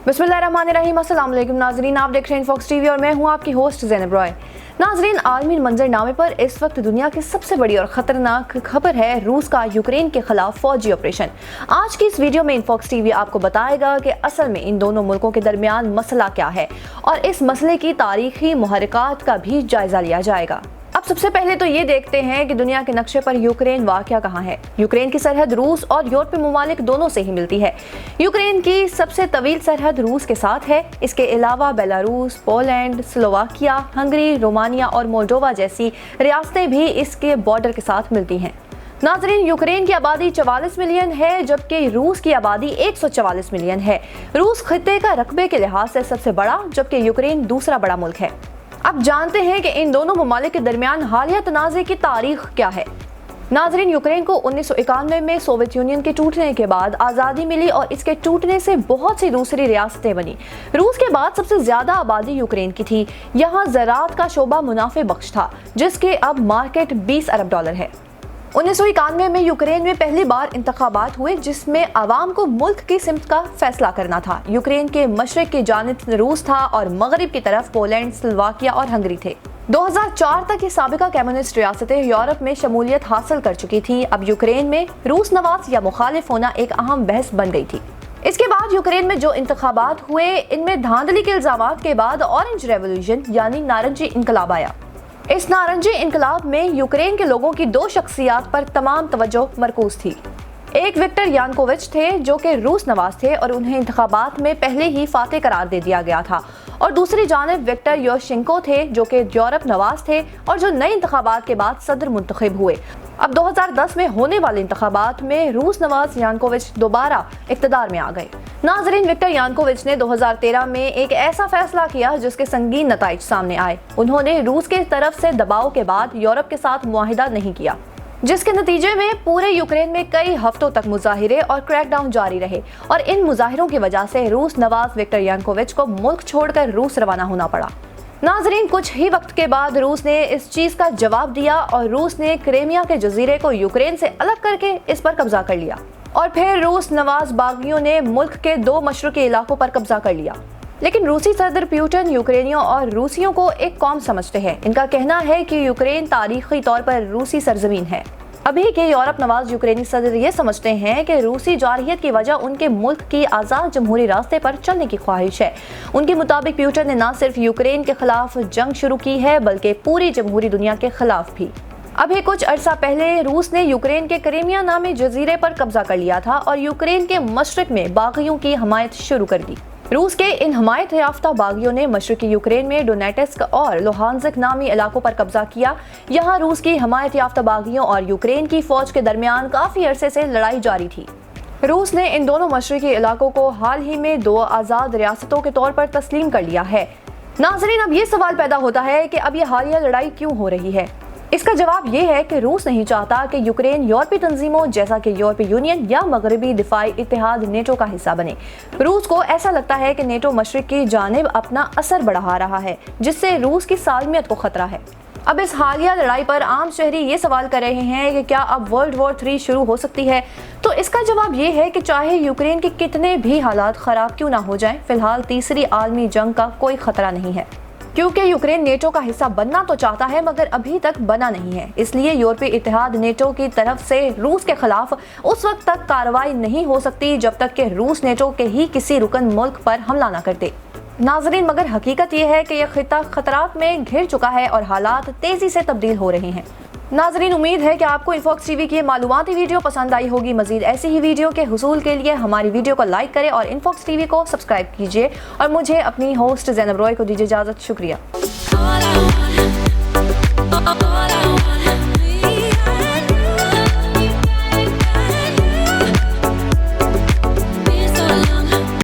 बिस्मिल्लाहिर्रहमानिर्रहीम। अस्सलाम वालेकुम नाजरीन, आप देख रहे हैं इन्फॉक्स टीवी और मैं हूं आपकी होस्ट ज़ैनब रॉय। नाजरीन, आलमी मंजरनामे पर इस वक्त दुनिया की सबसे बड़ी और ख़तरनाक खबर है रूस का यूक्रेन के खिलाफ फौजी ऑपरेशन। आज की इस वीडियो में इन्फॉक्स टीवी आपको बताएगा कि असल में इन दोनों मुल्कों के दरमियान मसला क्या है और इस मसले की तारीखी मुहर्रिकात का भी जायजा लिया जाएगा। अब सबसे पहले तो ये देखते हैं कि दुनिया के नक्शे पर यूक्रेन वाक़या कहाँ है। यूक्रेन की सरहद रूस और यूरोपीय ममालिक दोनों से ही मिलती है। यूक्रेन की सबसे तवील सरहद रूस के साथ है। इसके अलावा Belarus, Poland, Slovakia, Hungary, Romania और मोल्डोवा जैसी रियासतें भी इसके बॉर्डर के साथ मिलती हैं। नाजरीन, यूक्रेन की आबादी 44 मिलियन है जबकि रूस की आबादी 144 मिलियन है। रूस खित्ते का रकबे के लिहाज से सबसे बड़ा जबकि यूक्रेन दूसरा बड़ा मुल्क है। अब जानते हैं कि इन दोनों ममालिक के दरमियान हालिया तनाज़े की तारीख क्या है। नाजरीन, यूक्रेन को 1991 में सोवियत यूनियन के टूटने के बाद आज़ादी मिली और इसके टूटने से बहुत सी दूसरी रियासतें बनी। रूस के बाद सबसे ज़्यादा आबादी यूक्रेन की थी। यहाँ ज़राअत का शोबा मुनाफे बख्श था जिसके अब मार्केट $20 अरब है। 1991 में यूक्रेन में पहली बार इंतखाबात हुए जिसमें अवाम को मुल्क की सिमत का फैसला करना था। यूक्रेन के मशरक की जानिब रूस था और मगरिब की तरफ पोलैंड, स्लोवाकिया और हंगरी थे। 2004 तक ये साबिका कम्युनिस्ट रियासतें यूरोप में शमूलियत हासिल कर चुकी थी। अब यूक्रेन में रूस नवाज या मुखालिफ होना एक अहम बहस बन गई थी। इसके बाद यूक्रेन में जो इंतखाबात हुए इनमें धांधली के इल्जामात के बाद ऑरेंज रेवोल्यूशन यानी नारंगी इनकलाब आया। इस नारंगी इनकलाब में यूक्रेन के लोगों की दो शख्सियात पर तमाम तवज्जो मरकूज थी। एक विक्टर यानुकोविच थे जो कि रूस नवाज थे और उन्हें इंतखाबात में पहले ही फातेह करार दे दिया गया था, और दूसरी जानिब विक्टर योशिंको थे जो कि यूरोप नवाज थे और जो नए इंतखाबात के बाद सदर मुंतखब हुए। अब 2010 में होने वाले इंतखाबात में रूस नवाज यानुकोविच दोबारा इक़्तिदार में आ गए। नाजरीन, विक्टर यानुकोविच ने 2013 में एक ऐसा फैसला किया जिसके संगीन नताइज सामने आए। उन्होंने रूस के तरफ से दबाव के बाद यूरोप के साथ मुआहिदा नहीं किया, जिसके नतीजे में पूरे यूक्रेन में कई हफ्तों तक मुजाहिरे और क्रैकडाउन जारी रहे और इन मुजाहिरों की वजह से रूस नवाज विक्टर यानुकोविच को मुल्क छोड़कर रूस रवाना होना पड़ा। नाजरीन, कुछ ही वक्त के बाद रूस ने इस चीज का जवाब दिया और रूस ने क्रीमिया के जजीरे को यूक्रेन से अलग करके इस पर कब्जा कर लिया और फिर रूस नवाज बागियों ने मुल्क के 2 मशरकी इलाकों पर कब्जा कर लिया। लेकिन रूसी सदर पुतिन यूक्रेनियों और रूसियों को एक कौम समझते हैं। इनका कहना है कि यूक्रेन तारीखी तौर पर रूसी सरजमीन है। अभी के यूरोप नवाज यूक्रेनी सदर ये समझते हैं कि रूसी जारहियत की वजह उनके मुल्क की आज़ाद जमहूरी रास्ते पर चलने की ख्वाहिश है। उनके मुताबिक पुतिन ने न सिर्फ यूक्रेन के खिलाफ जंग शुरू की है बल्कि पूरी जमहूरी दुनिया के खिलाफ भी। अभी कुछ अरसा पहले रूस ने यूक्रेन के क्रीमिया नामी जजीरे पर कब्जा कर लिया था और यूक्रेन के मशरक में बागियों की हमायत शुरू कर दी। रूस के इन हमायत याफ्ता बागियों ने मशरकी यूक्रेन में डोनेट्स्क और लुहांस्क नामी इलाकों पर कब्जा किया। यहाँ रूस की हमायत याफ्ता बागियों और यूक्रेन की फौज के दरमियान काफी अरसे से लड़ाई जारी थी। रूस ने इन दोनों मशरकी इलाकों को हाल ही में 2 आज़ाद रियासतों के तौर पर तस्लीम कर लिया है। नाजरीन, अब ये सवाल पैदा होता है कि अब ये हालिया लड़ाई क्यों हो रही है। इसका जवाब ये है कि रूस नहीं चाहता कि यूक्रेन यूरोपीय तंजीमों जैसा कि यूरोपीय यूनियन या मगरबी दिफाई इत्तेहाद नेटो का हिस्सा बने। रूस को ऐसा लगता है कि नेटो मशरिक की जानिब अपना असर बढ़ा रहा है जिससे रूस की सालमियत को खतरा है। अब इस हालिया लड़ाई पर आम शहरी ये सवाल कर रहे हैं कि क्या अब वर्ल्ड वॉर 3 शुरू हो सकती है। तो इसका जवाब ये है कि चाहे यूक्रेन के कितने भी हालात खराब क्यों ना हो जाएं, फिलहाल तीसरी आलमी जंग का कोई खतरा नहीं है, क्योंकि यूक्रेन नेटो का हिस्सा बनना तो चाहता है मगर अभी तक बना नहीं है। इसलिए यूरोपीय इत्तेहाद नेटो की तरफ से रूस के खिलाफ उस वक्त तक कार्रवाई नहीं हो सकती जब तक कि रूस नेटो के ही किसी रुकन मुल्क पर हमला न कर दे। नाजरीन, मगर हकीकत यह है कि यह खित्ता खतरात में घिर चुका है और हालात तेजी से तब्दील हो रहे हैं। नाजरीन, उम्मीद है कि आपको इन्फॉक्स टीवी की मालूमाती वीडियो पसंद आई होगी। मजीद ऐसी ही वीडियो के हुसूल के लिए हमारी वीडियो को लाइक करें और इन्फॉक्स टीवी को सब्सक्राइब कीजिए और मुझे अपनी होस्ट ज़ैनब रॉय को दीजिए इजाज़त। शुक्रिया।